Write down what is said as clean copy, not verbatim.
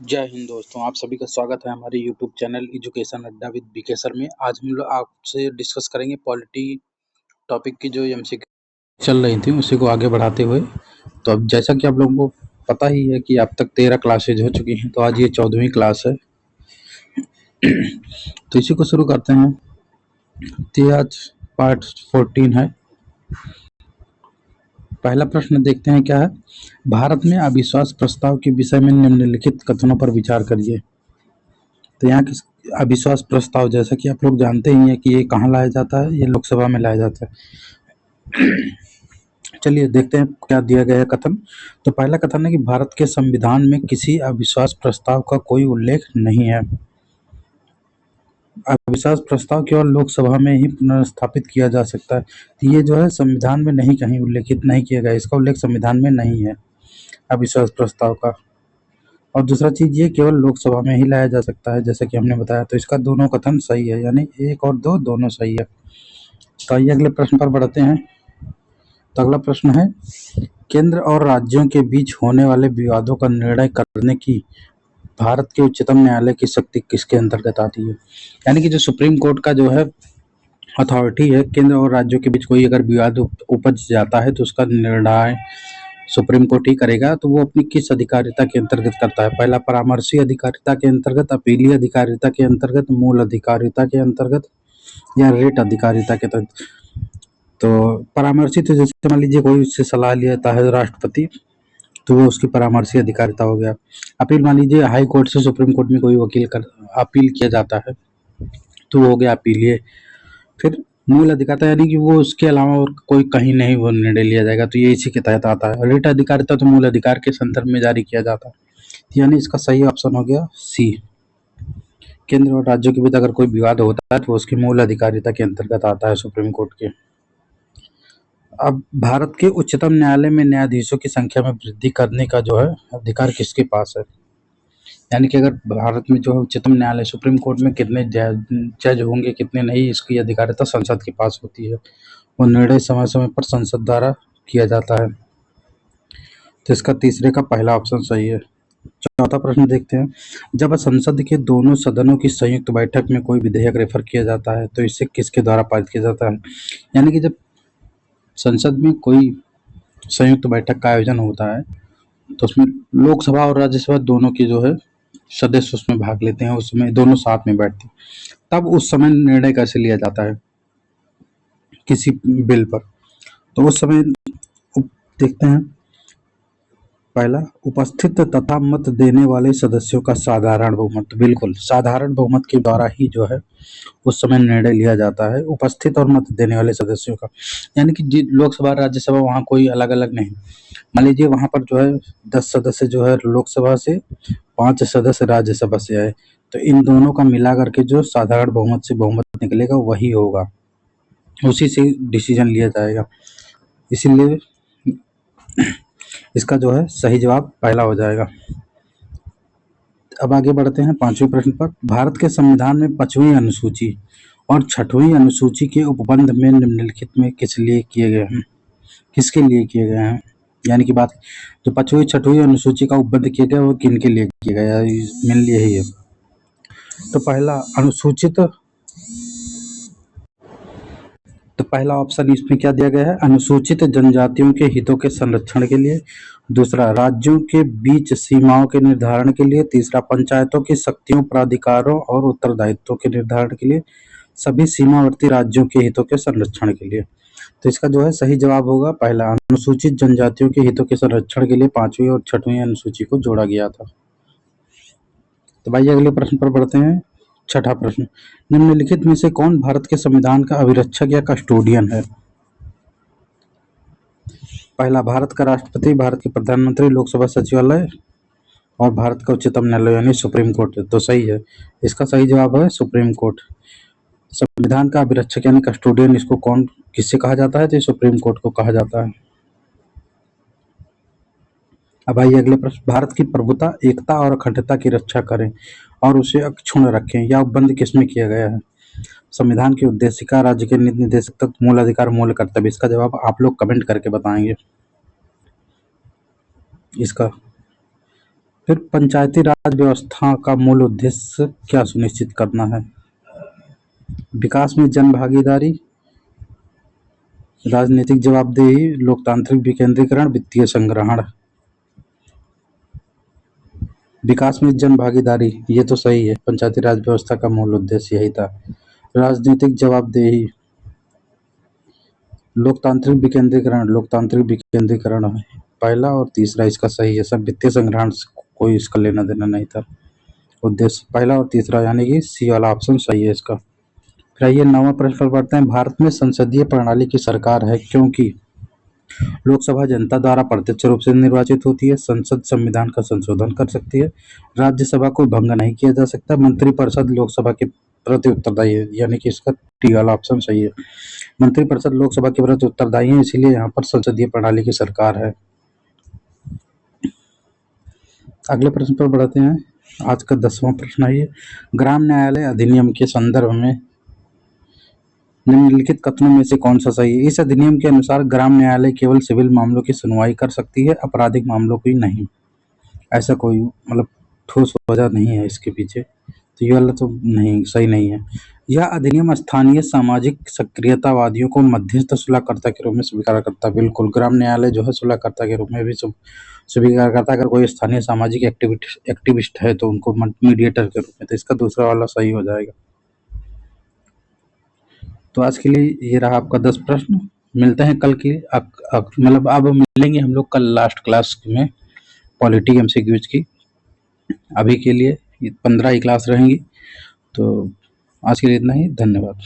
जय हिंद दोस्तों, आप सभी का स्वागत है हमारे यूट्यूब चैनल एजुकेशन अड्डा विद बीके सर में। आज हम लोग आपसे डिस्कस करेंगे पॉलिटी टॉपिक की जो एमसीक्यू चल रही थी उसी को आगे बढ़ाते हुए। तो अब जैसा कि आप लोगों को पता ही है कि अब तक 13 क्लासेज हो चुकी हैं, तो आज ये 14वीं क्लास है। तो इसी को शुरू करते हैं। तो ये आज पार्ट 14 है। पहला प्रश्न देखते हैं क्या है। भारत में अविश्वास प्रस्ताव के विषय में निम्नलिखित कथनों पर विचार करिए। तो यहाँ किस अविश्वास प्रस्ताव, जैसा कि आप लोग जानते ही हैं कि ये कहाँ लाया जाता है, ये लोकसभा में लाया जाता है। चलिए देखते हैं क्या दिया गया है कथन। तो पहला कथन है कि भारत के संविधान में किसी अविश्वास प्रस्ताव का कोई उल्लेख नहीं है। अविश्वास प्रस्ताव केवल लोकसभा में ही पुनर्स्थापित किया जा सकता है। तो ये जो है संविधान में नहीं कहीं उल्लेखित नहीं किया गया, इसका उल्लेख संविधान में नहीं है अविश्वास प्रस्ताव का। और दूसरा चीज ये केवल लोकसभा में ही लाया जा सकता है, जैसे कि हमने बताया। तो इसका दोनों कथन सही है, यानी 1 और 2 दोनों सही है। तो आइए अगले प्रश्न पर बढ़ते हैं। तो अगला प्रश्न है, केंद्र और राज्यों के बीच होने वाले विवादों का निर्णय करने की भारत के उच्चतम न्यायालय की शक्ति किसके अंतर्गत आती है। यानी कि जो सुप्रीम कोर्ट का जो है अथॉरिटी है, केंद्र और राज्यों के बीच कोई अगर विवाद उपज जाता है तो उसका निर्णय सुप्रीम कोर्ट ही करेगा। तो वो अपनी किस अधिकारिता के अंतर्गत करता है। पहला, परामर्शी अधिकारिता के अंतर्गत, अपीलीय अधिकारिता के अंतर्गत, मूल अधिकारिता के अंतर्गत या रेट अधिकारिता के तहत। तो परामर्शी, तो जैसे मान लीजिए कोई उससे सलाह लेता है राष्ट्रपति, तो वो उसकी परामर्शी अधिकारिता हो गया। अपील, मान लीजिए हाई कोर्ट से सुप्रीम कोर्ट में कोई वकील कर अपील किया जाता है तो वो हो गया अपीलीय। फिर मूल अधिकारिता, यानी कि वो उसके अलावा और कोई कहीं नहीं वो निर्णय लिया जाएगा, तो ये इसी के तहत आता है। रिट अधिकारिता तो मूल अधिकार के संदर्भ में जारी किया जाता है, यानी इसका सही ऑप्शन हो गया सी। केंद्र और राज्यों के बीच अगर कोई विवाद होता है तो उसकी मूल अधिकारिता के अंतर्गत आता है सुप्रीम कोर्ट के। अब भारत के उच्चतम न्यायालय में न्यायाधीशों की संख्या में वृद्धि करने का जो है अधिकार किसके पास है। यानी कि अगर भारत में जो है उच्चतम न्यायालय सुप्रीम कोर्ट में कितने जज होंगे कितने नहीं, इसकी अधिकारिता संसद के पास होती है। वो निर्णय समय समय पर संसद द्वारा किया जाता है। तो इसका तीसरे का पहला ऑप्शन सही है। चौथा प्रश्न देखते हैं, जब संसद के दोनों सदनों की संयुक्त बैठक में कोई विधेयक रेफर किया जाता है तो इसे किसके द्वारा पारित किया जाता है। यानी कि जब संसद में कोई संयुक्त बैठक का आयोजन होता है तो उसमें लोकसभा और राज्यसभा दोनों की जो है सदस्य उसमें भाग लेते हैं, उसमें दोनों साथ में बैठते हैं। तब उस समय निर्णय कैसे लिया जाता है किसी बिल पर। तो उस समय देखते हैं, पहला, उपस्थित तथा मत देने वाले सदस्यों का साधारण बहुमत। बिल्कुल साधारण बहुमत के द्वारा ही जो है उस समय निर्णय लिया जाता है, उपस्थित और मत देने वाले सदस्यों का। यानी कि लोकसभा राज्यसभा वहाँ कोई अलग अलग नहीं। मान लीजिए वहाँ पर जो है 10 सदस्य जो है लोकसभा से, 5 सदस्य राज्यसभा से आए, तो इन दोनों का मिला करके जो साधारण बहुमत से बहुमत निकलेगा वही होगा, उसी से डिसीजन लिया जाएगा। इसीलिए इसका जो है सही जवाब पहला हो जाएगा। अब आगे बढ़ते हैं 5वें प्रश्न पर। भारत के संविधान में 5वीं अनुसूची और 6वीं अनुसूची के उपबंध में निम्नलिखित में किस लिए किए गए हैं, किसके लिए किए गए हैं। यानी कि बात जो 5वीं 6वीं अनुसूची का उपबंध किया गया वो किन के लिए किया गया, मेनली यही है। तो पहला ऑप्शन इसमें क्या दिया गया है, अनुसूचित जनजातियों के हितों के संरक्षण के लिए। दूसरा, राज्यों के बीच सीमाओं के निर्धारण के लिए। तीसरा, पंचायतों की शक्तियों, प्राधिकारों और उत्तरदायित्वों के निर्धारण के लिए। सभी सीमावर्ती राज्यों के हितों के संरक्षण के लिए। तो इसका जो है सही जवाब होगा पहला, अनुसूचित जनजातियों के हितों के संरक्षण के लिए 5वीं और 6वीं अनुसूची को जोड़ा गया था। तो भाई अगले प्रश्न पर बढ़ते हैं। 6ठा प्रश्न, निम्नलिखित में से कौन भारत के संविधान का अभिरक्षक या कस्टोडियन है। पहला, भारत का राष्ट्रपति, भारत के प्रधानमंत्री, लोकसभा सचिवालय और भारत का उच्चतम न्यायालय यानी सुप्रीम कोर्ट। तो सही है, इसका सही जवाब है सुप्रीम कोर्ट। संविधान का अभिरक्षक यानी कस्टोडियन इसको कौन किससे कहा जाता है, तो सुप्रीम कोर्ट को कहा जाता है। अब आइए अगले प्रश्न, भारत की प्रभुता, एकता और अखंडता की रक्षा करें और उसे अक्षुण्ण रखें, यह उपबंध किसमें किया गया है। संविधान की उद्देशिका, राज्य के नीति निर्देशक तत्व, मूल अधिकार, मूल कर्तव्य। इसका जवाब आप लोग कमेंट करके बताएंगे। इसका फिर पंचायती राज व्यवस्था का मूल उद्देश्य क्या सुनिश्चित करना है? विकास में जन भागीदारी, राजनीतिक जवाबदेही, लोकतांत्रिक विकेंद्रीकरण, वित्तीय संग्रहण। विकास में जन भागीदारी, ये तो सही है, पंचायती राज व्यवस्था का मूल उद्देश्य यही था। राजनीतिक जवाबदेही, लोकतांत्रिक विकेंद्रीकरण पहला और तीसरा इसका सही है सब। वित्तीय संग्रहण से कोई इसका लेना देना नहीं था। उद्देश्य पहला और तीसरा, यानी कि सी वाला ऑप्शन सही है इसका। फिर आइए 9वां प्रश्न पर पढ़ते हैं। भारत में संसदीय प्रणाली की सरकार है क्योंकि लोकसभा जनता द्वारा प्रत्यक्ष रूप से निर्वाचित होती है, संसद संविधान का संशोधन कर सकती है, राज्यसभा को भंग नहीं किया जा सकता, मंत्रिपरिषद लोकसभा के प्रति उत्तरदायी है, यानी कि इसका टी वाला ऑप्शन सही है। मंत्रिपरिषद लोकसभा के प्रति उत्तरदायी है, इसीलिए यहाँ पर संसदीय प्रणाली की सरकार है। अगले प्रश्न पर बढ़ते हैं। आज का 10वां प्रश्न है ये, ग्राम न्यायालय अधिनियम के संदर्भ में निम्नलिखित कथनों में से कौन सा सही है? इस अधिनियम के अनुसार ग्राम न्यायालय केवल सिविल मामलों की सुनवाई कर सकती है, आपराधिक मामलों की नहीं। ऐसा कोई मतलब ठोस वजह नहीं है इसके पीछे, तो ये वाला तो नहीं सही नहीं है। यह अधिनियम स्थानीय सामाजिक सक्रियतावादियों को मध्यस्थ सुलहकर्ता के रूप में स्वीकार करता है। बिल्कुल, ग्राम न्यायालय जो है सुलहकर्ता के रूप में भी स्वीकार करता है। अगर कोई स्थानीय सामाजिक एक्टिविस्ट है तो उनको मीडिएटर के रूप में, तो इसका दूसरा वाला सही हो जाएगा। तो आज के लिए ये रहा आपका 10 प्रश्न। मिलते हैं कल की मतलब अब मिलेंगे हम लोग कल लास्ट क्लास में पॉलिटी एमसीक्यूज की। अभी के लिए 15 ही क्लास रहेंगी। तो आज के लिए इतना ही, धन्यवाद।